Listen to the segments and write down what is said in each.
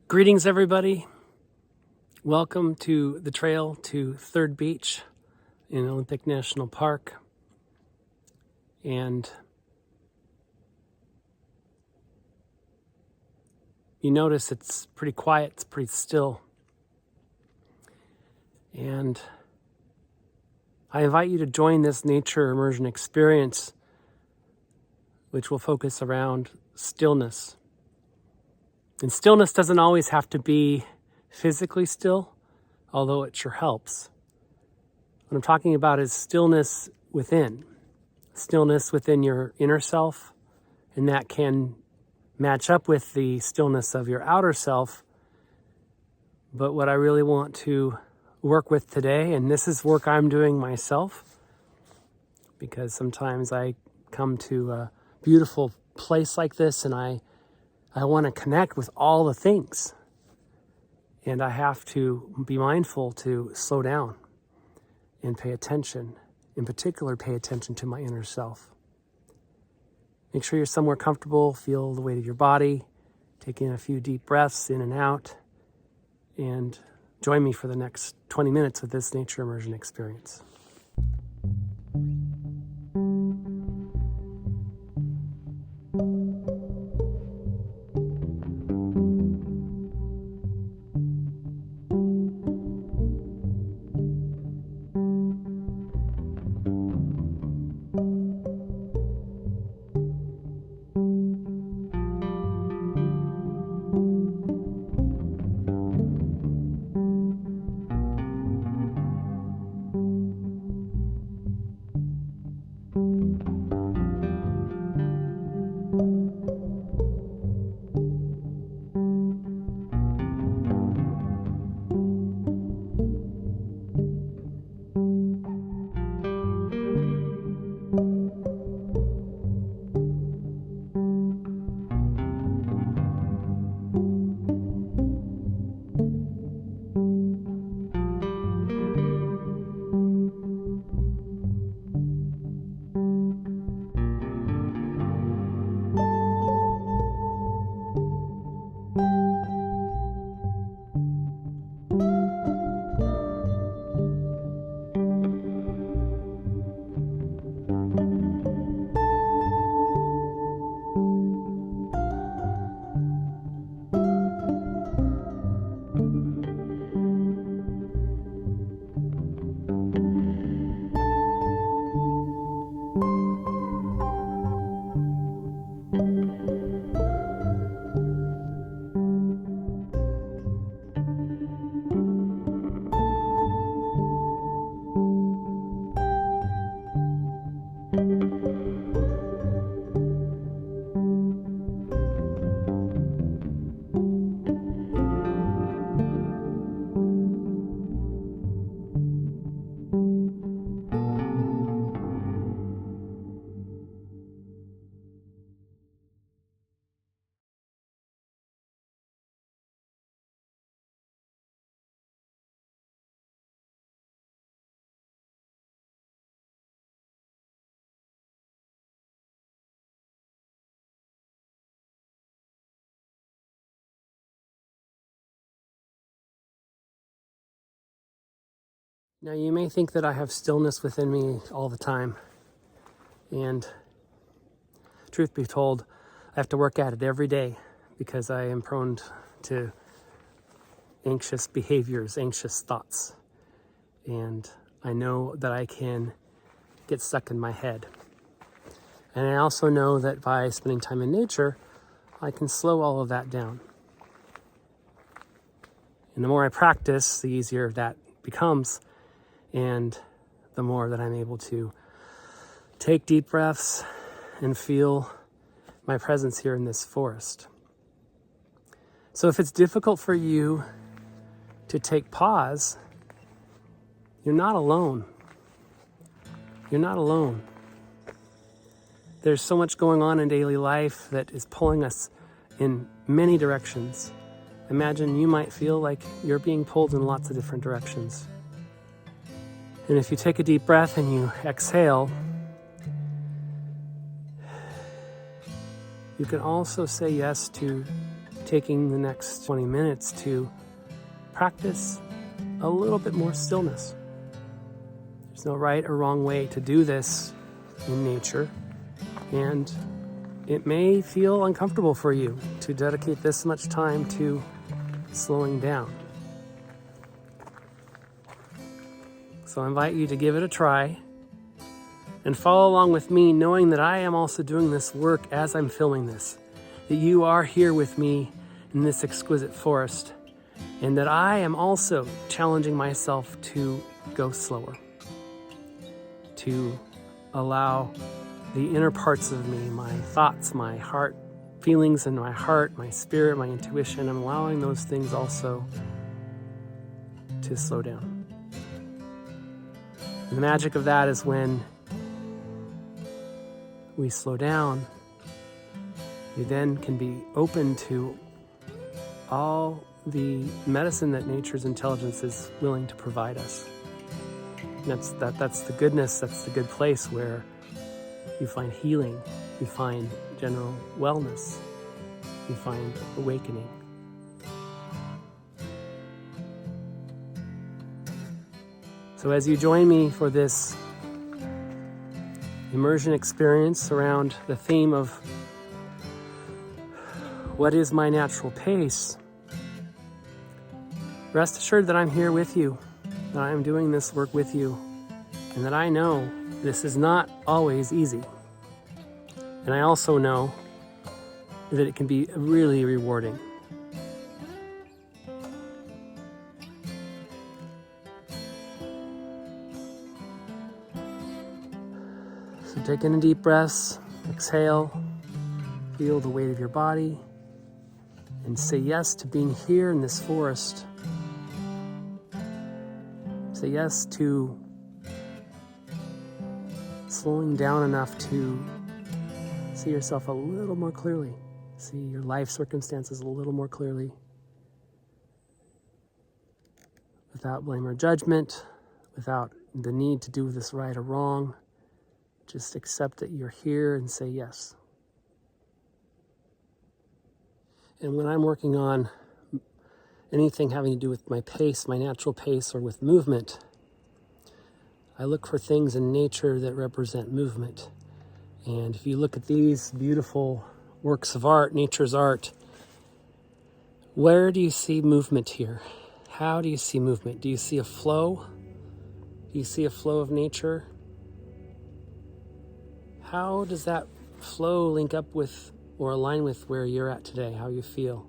Greetings, everybody. Welcome to the trail to Third Beach in Olympic National Park. And you notice it's pretty quiet, it's pretty still. And I invite you to join this nature immersion experience, which will focus around stillness. And stillness doesn't always have to be physically still, although it sure helps. What I'm talking about is stillness within your inner self, and that can match up with the stillness of your outer self. But what I really want to work with today, and this is work I'm doing myself, because sometimes I come to a beautiful place like this and I want to connect with all the things. And I have to be mindful to slow down and pay attention. In particular, pay attention to my inner self. Make sure you're somewhere comfortable. Feel the weight of your body. Take in a few deep breaths in and out. And join me for the next 20 minutes of this nature immersion experience. Now, you may think that I have stillness within me all the time. And truth be told, I have to work at it every day because I am prone to anxious behaviors, anxious thoughts. And I know that I can get stuck in my head. And I also know that by spending time in nature, I can slow all of that down. And the more I practice, the easier that becomes. And the more that I'm able to take deep breaths and feel my presence here in this forest. So if it's difficult for you to take pause, you're not alone. You're not alone. There's so much going on in daily life that is pulling us in many directions. Imagine you might feel like you're being pulled in lots of different directions. And if you take a deep breath and you exhale, you can also say yes to taking the next 20 minutes to practice a little bit more stillness. There's no right or wrong way to do this in nature, and it may feel uncomfortable for you to dedicate this much time to slowing down. So I invite you to give it a try and follow along with me, knowing that I am also doing this work as I'm filming this, that you are here with me in this exquisite forest, and that I am also challenging myself to go slower, to allow the inner parts of me, my thoughts, my heart, feelings in my heart, my spirit, my intuition, I'm allowing those things also to slow down. And the magic of that is when we slow down, we then can be open to all the medicine that nature's intelligence is willing to provide us. And that's the goodness, that's the good place where you find healing, you find general wellness, you find awakening. So as you join me for this immersion experience around the theme of what is my natural pace, rest assured that I'm here with you, that I am doing this work with you, and that I know this is not always easy. And I also know that it can be really rewarding. So take in a deep breath, exhale, feel the weight of your body, and say yes to being here in this forest. Say yes to slowing down enough to see yourself a little more clearly, see your life circumstances a little more clearly, without blame or judgment, without the need to do this right or wrong. Just accept that you're here and say yes. And when I'm working on anything having to do with my pace, my natural pace, or with movement, I look for things in nature that represent movement. And if you look at these beautiful works of art, nature's art, where do you see movement here? How do you see movement? Do you see a flow? Do you see a flow of nature? How does that flow link up with or align with where you're at today, how you feel?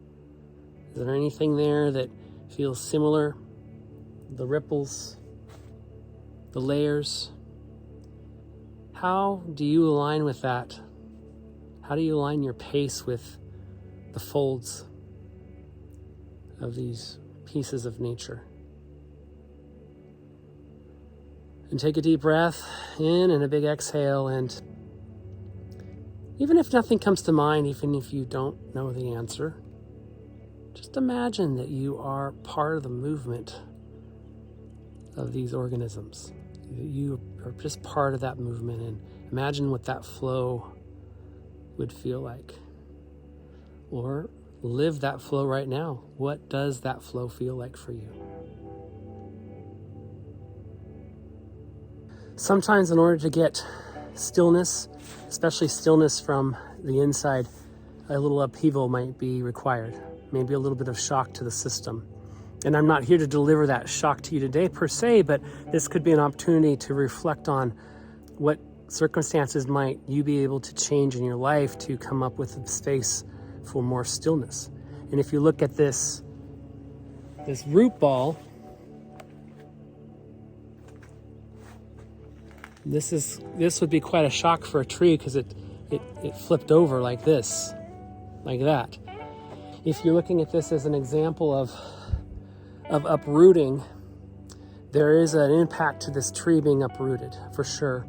Is there anything there that feels similar? The ripples, the layers. How do you align with that? How do you align your pace with the folds of these pieces of nature? And take a deep breath in and a big exhale, and even if nothing comes to mind, even if you don't know the answer, just imagine that you are part of the movement of these organisms. You are just part of that movement, and imagine what that flow would feel like. Or live that flow right now. What does that flow feel like for you? Sometimes in order to get stillness, especially stillness from the inside, a little upheaval might be required. Maybe a little bit of shock to the system. And I'm not here to deliver that shock to you today per se, but this could be an opportunity to reflect on what circumstances might you be able to change in your life to come up with a space for more stillness. And if you look at this root ball, this would be quite a shock for a tree because it flipped over like this, like that. If you're looking at this as an example of uprooting, there is an impact to this tree being uprooted for sure.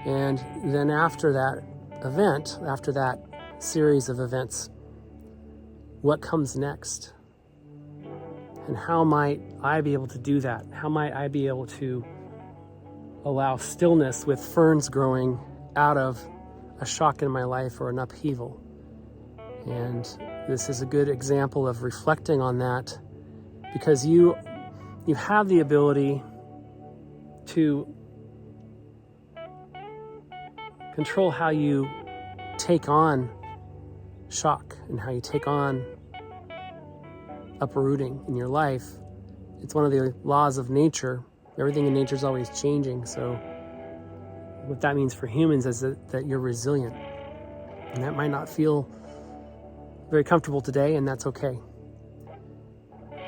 And then after that event, after that series of events, what comes next? And how might I be able to do that? How might I be able to allow stillness with ferns growing out of a shock in my life or an upheaval? And this is a good example of reflecting on that, because you have the ability to control how you take on shock and how you take on uprooting in your life. It's one of the laws of nature. Everything in nature is always changing. So what that means for humans is that you're resilient. And that might not feel very comfortable today, and that's okay.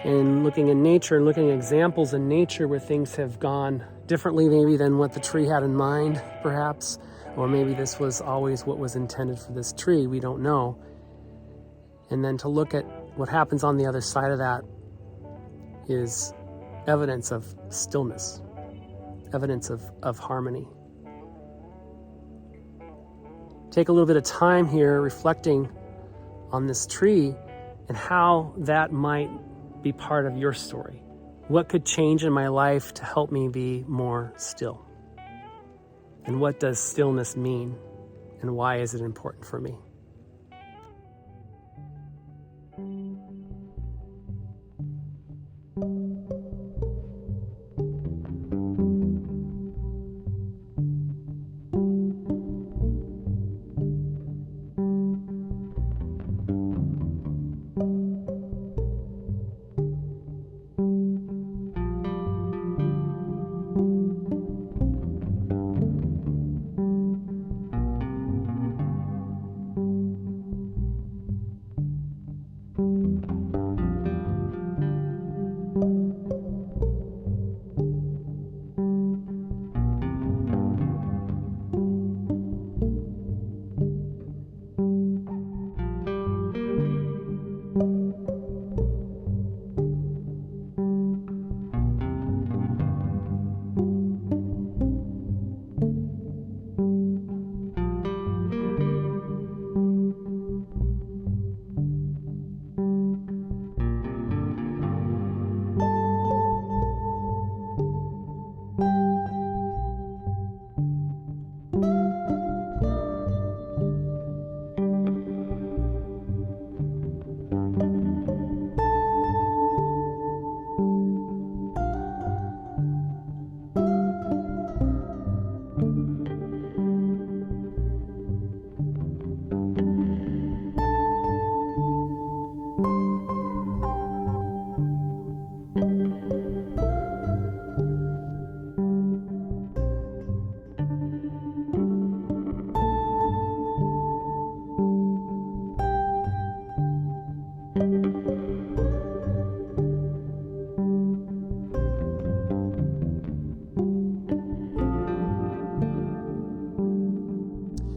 And looking in nature and looking at examples in nature where things have gone differently maybe than what the tree had in mind, perhaps, or maybe this was always what was intended for this tree, we don't know. And then to look at what happens on the other side of that is evidence of stillness, evidence of harmony. Take a little bit of time here reflecting on this tree and how that might be part of your story. What could change in my life to help me be more still? And what does stillness mean? And why is it important for me?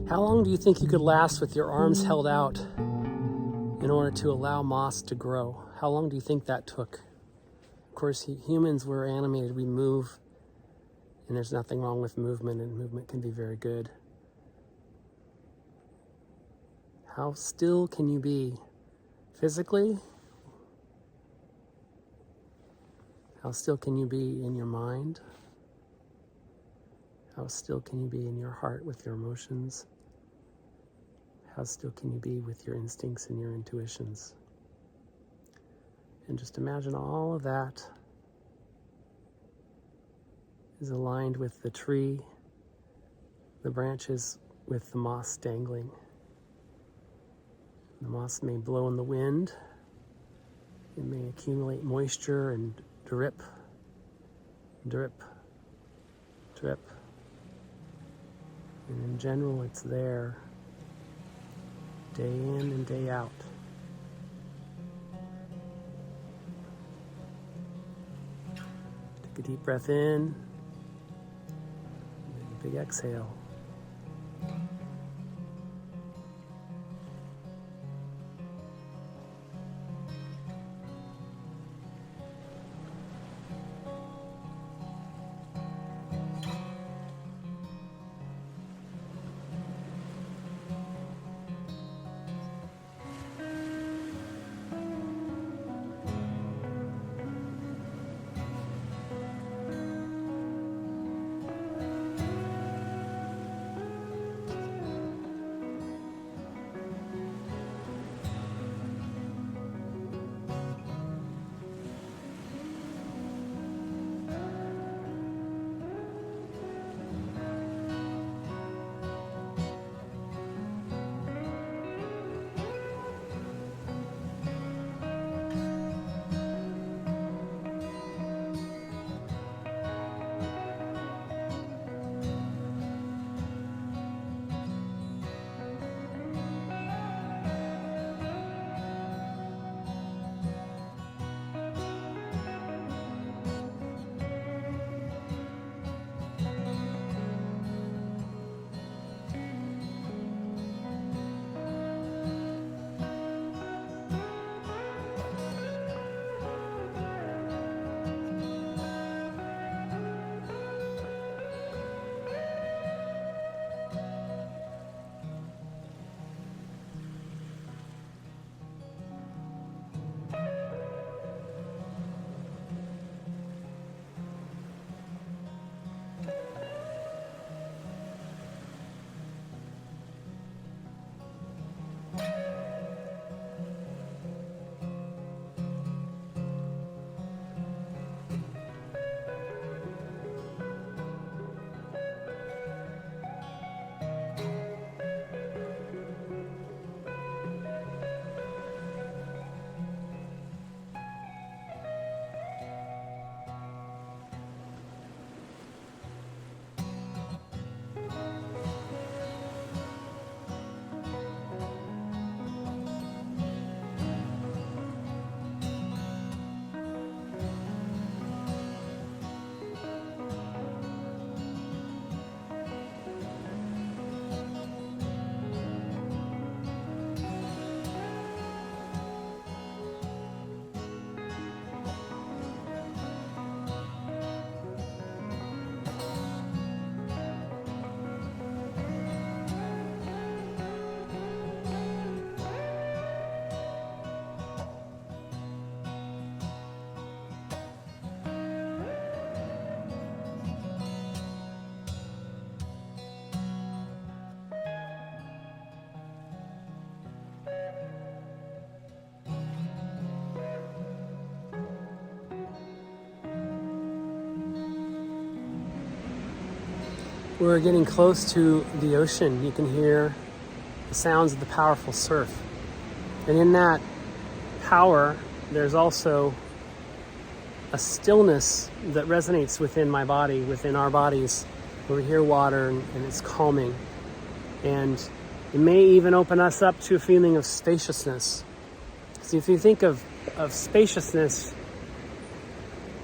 How long do you think you could last with your arms held out in order to allow moss to grow? How long do you think that took? Of course, humans, we're animated, we move, and there's nothing wrong with movement, and movement can be very good. How still can you be physically? How still can you be in your mind? How still can you be in your heart with your emotions? How still can you be with your instincts and your intuitions? And just imagine all of that is aligned with the tree, the branches with the moss dangling. The moss may blow in the wind. It may accumulate moisture and drip, drip, drip. And in general, it's there, day in and day out. Take a deep breath in, take a big exhale. We're getting close to the ocean. You can hear the sounds of the powerful surf. And in that power, there's also a stillness that resonates within my body, within our bodies. We hear water and it's calming. And it may even open us up to a feeling of spaciousness. So if you think of spaciousness,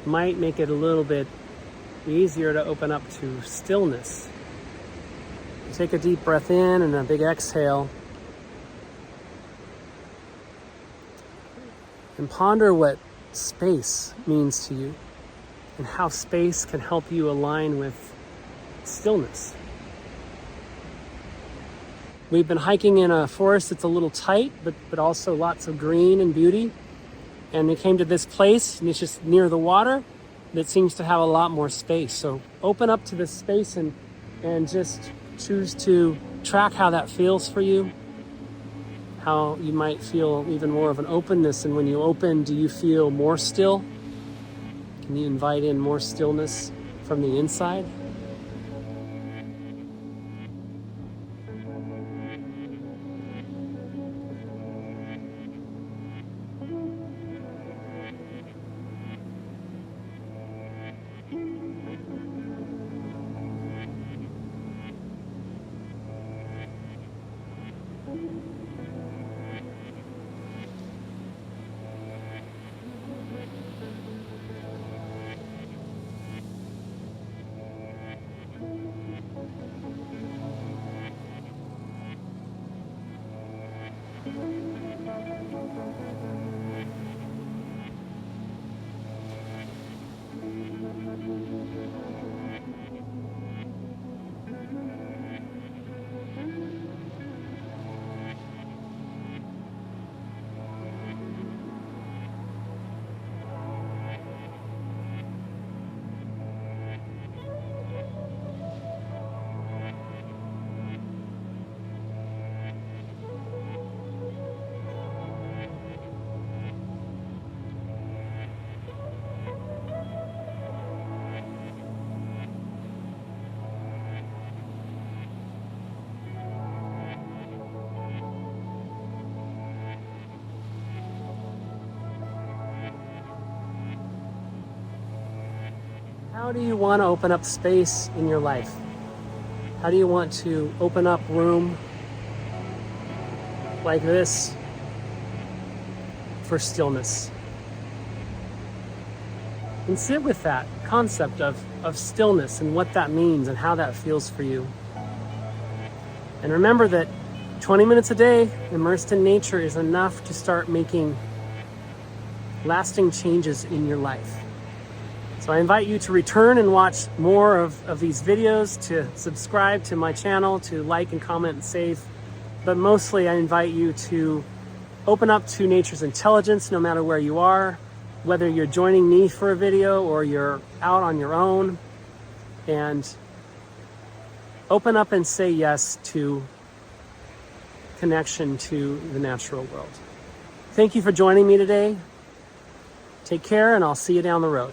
it might make it a little bit easier to open up to stillness. Take a deep breath in and a big exhale. And ponder what space means to you and how space can help you align with stillness. We've been hiking in a forest that's a little tight, but also lots of green and beauty. And we came to this place, and it's just near the water, that seems to have a lot more space. So open up to this space and just choose to track how that feels for you. How you might feel even more of an openness. And when you open, do you feel more still? Can you invite in more stillness from the inside? How do you want to open up space in your life? How do you want to open up room like this for stillness? And sit with that concept of stillness and what that means and how that feels for you. And remember that 20 minutes a day immersed in nature is enough to start making lasting changes in your life. So I invite you to return and watch more of these videos, to subscribe to my channel, to like and comment and save. But mostly I invite you to open up to nature's intelligence no matter where you are, whether you're joining me for a video or you're out on your own, and open up and say yes to connection to the natural world. Thank you for joining me today. Take care, and I'll see you down the road.